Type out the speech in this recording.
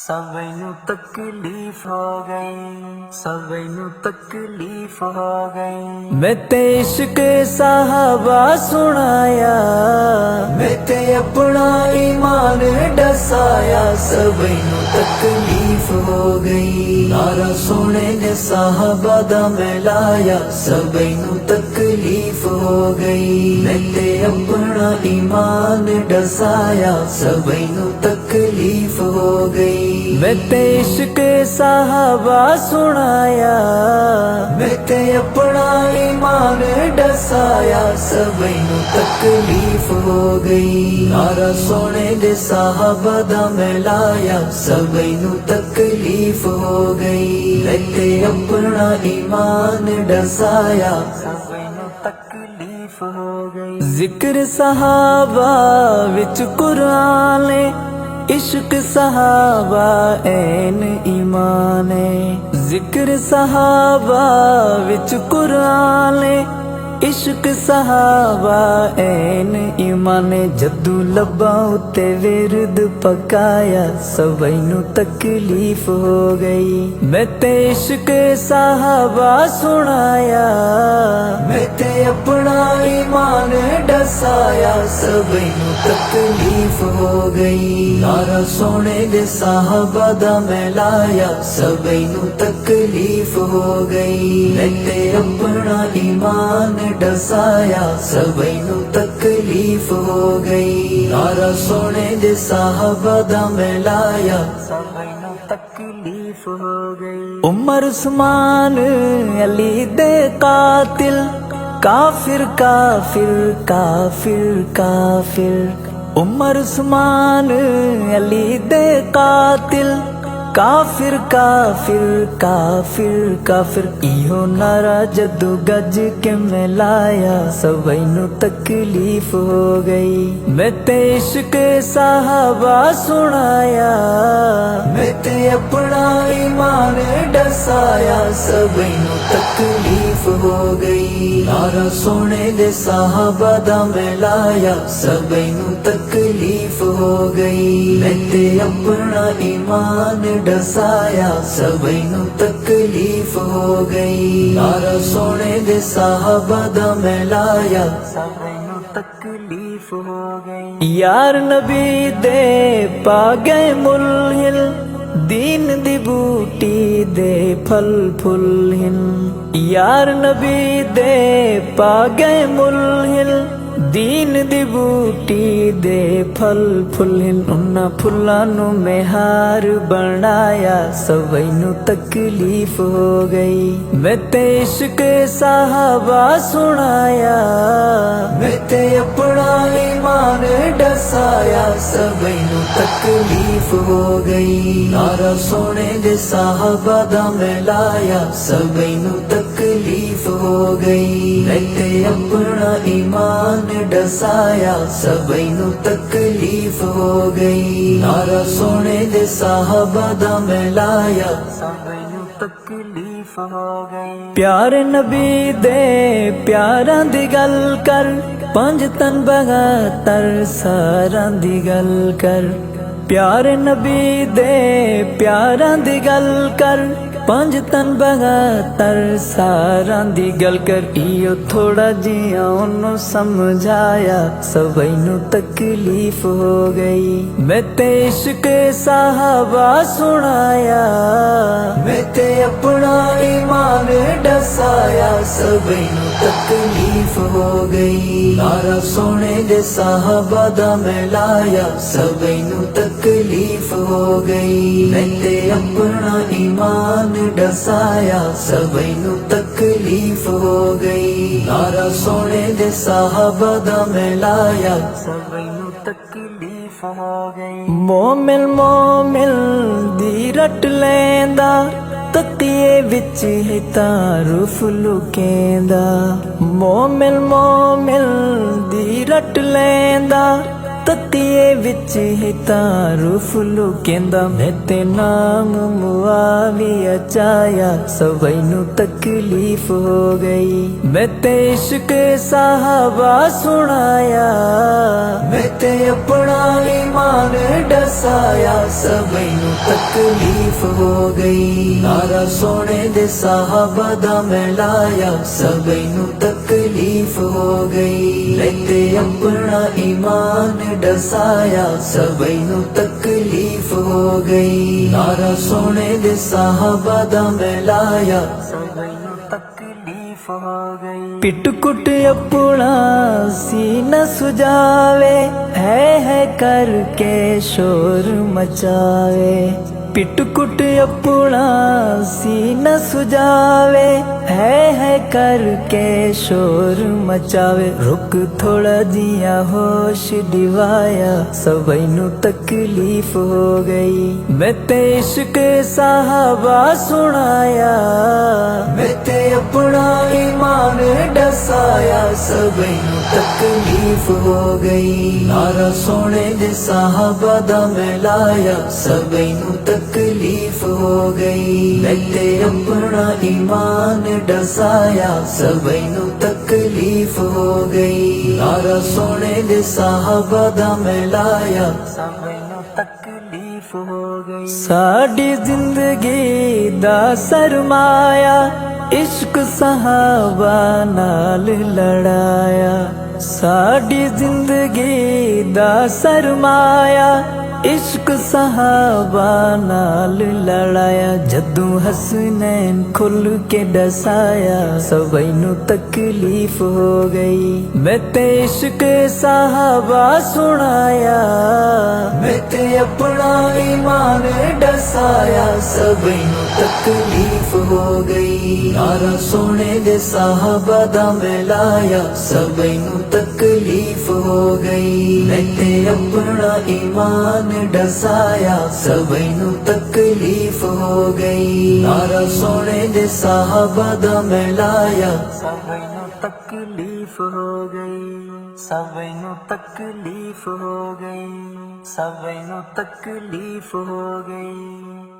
सबैनु तकलीफ हो गई, सबैनु तकलीफ हो गई। मैं ते इश्क साहबा सुनाया, मैं ते अपना ईमान डसाया। सबैनु तकलीफ हो गई, नारा सोने ने साहबा दा मैं लाया। सबैनु तकलीफ हो गई, मैं ते अपना ईमान डसाया। सबैनु तकलीफ हो गई। मैं ते इश्क साहबा सुनाया, मैं ते अपना ईमान डसाया। सबैनु तकलीफ हो गई, नारा सोने दे साहबा दा मैं लाया। सबैनु तकलीफ हो गई, मैं ते अपना ईमान डसाया। सबैनु तकलीफ हो गई। जिक्र सहाबा विच कुरान, इश्क सहाबा ऐन ईमाने। जिक्र सहाबा विच कुरान, इश्क सहाबा ऐन ईमाने। जदू लब्बा उत्ते विरद पकाया, सबैनु तकलीफ हो गई। मैं ते इश्क सहाबा सुनाया, मैं ते अपना ईमान डसाया। सबैनु तकलीफ हो गई, नारा सोने दे साहबा दा मैं लाया। सबैनु तकलीफ हो गई, मैं ते अपना ईमान डसाया। सबैनु तकलीफ हो गई, नारा सोने दे साहबा दा मैं लाया। सबैनु तकलीफ हो गई। उमर उस्मान अली दे कातिल, काफिर काफिर काफिर काफिर। उमर उस्मान अली दे कातिल, काफिर काफिर काफिर काफिर। इहो नारा जदू गज के मैं लाया। सबैनु तकलीफ हो गई, मैं ते इश्क साहबा सुनाया, मैं ते अपना ईमान डसाया। सबैनु तकलीफ हो गई, नारा सोने दे साहबा दा मैं लाया। सबैनु तकलीफ हो गई, मैं ते अपना ईमान डसाया। सबैनु तकलीफ हो गई, नारा सोने दे साहबा दा मैं लाया। सबैनु तकलीफ हो गई। यार नबी दे पा गए मुल्हिल, दीन दी बूटी दे फल फुल्हिन। यार नबी दे पा गए मुल्हिल, दीन दी बूटी दे फल फुल्हिन। उन्ना फुल्लां नू मैं हार बनाया। सबैनु तकलीफ हो गई, मैं ते इश्क साहबा सुनाया, मैं ते अपना ईमान डसाया। सबैनु तकलीफ हो गई, नारा सोने दे साहबा दा मैं लाया। सबैनु तकलीफ हो गई, मैं ते अपना ईमान डसाया। सबैनु तकलीफ हो गई, नारा सोने दे साहबा दा मैं लाया। सबैनु तकलीफ हो गई। प्यारे नबी दे प्यारां दी गल कर, पंज तन बगातर सारां दी गल कर। प्यारे नबी दे प्यारां दी गल कर, पंज तन बगातर सारां दी गल कर। इयो थोड़ा जिया ओनू समझाया। सबैनु तकलीफ हो गई, मैं ते इश्क साहबा सुनाया, मैं ते अपना ईमान डसाया। सबैनु तकलीफ हो गई, नारा सोने दे साहबा दा मैं लाया। सबैनु तकलीफ हो गई, मैं ते अपना ईमान डसाया। सबैनु तकलीफ हो गई, नारा सोने दे साहबा दा मैं लाया। सबैनु तकलीफ हो गई। मोमिन मोमिन दी रट लैंदा, ततिए विच है तारुफ लुकेंदा। मोमिन मोमिन दी रट लैंदा, ततिए विच ही तारूफ लुकेंदा मैं ते नाम मुआविया चाया सबई नू तकलीफ हो गई मैं ते इश्क साहबा सुनाया मैं ते अपना ईमान डसाया सबई नू तकलीफ हो गई नारा सोने दे साहबा दा मैं लाया सबई नू तकलीफ हो गई लेते अपना ईमान डसाया सबई नू तकलीफ हो गई नारा सोने दे साहबा दा मैं लाया सबई नू तकलीफ हो गई पिट कुट अपना सीना सुजावे है करके शोर मचावे पिट कुट अपना सीना सुजावे है करके शोर मचावे रुक थोड़ा जिया होश दिवाया सबई नू तकलीफ हो गई मैं ते इश्क साहबा सुनाया मैं ते अपना ईमान डसाया सबई नू तकलीफ हो गई नारा सोने दे साहबा दा मैं लाया सबई नू तकलीफ हो गई मैं ते अपना ईमान डसाया सबई नू तकलीफ हो गई नारा सोने दे साहबा दा मैं लाया सबई नू तकलीफ हो गई साडी जिंदगी दा सरमाया इश्क साहबा नाल लड़ाया साडी जिंदगी दा सरमाया इश्क साहबा नाल लड़ाया जदू हसनैन खुल के डसाया सबई नू तकलीफ हो गई मैं ते इश्क साहबा सुनाया मैं ते अपना ईमान डसाया सबई नू तकलीफ हो गई नारा सोने दे साहबा दा मैं लाया सबई नू तकलीफ हो गई मैं ते अपना ईमान डसाया सबई नू तकलीफ हो गई नारा सोने दे साहबा दा मैं लाया सबई नू तकलीफ हो गई सबई नू तकलीफ हो गई सबई नू तकलीफ हो गई।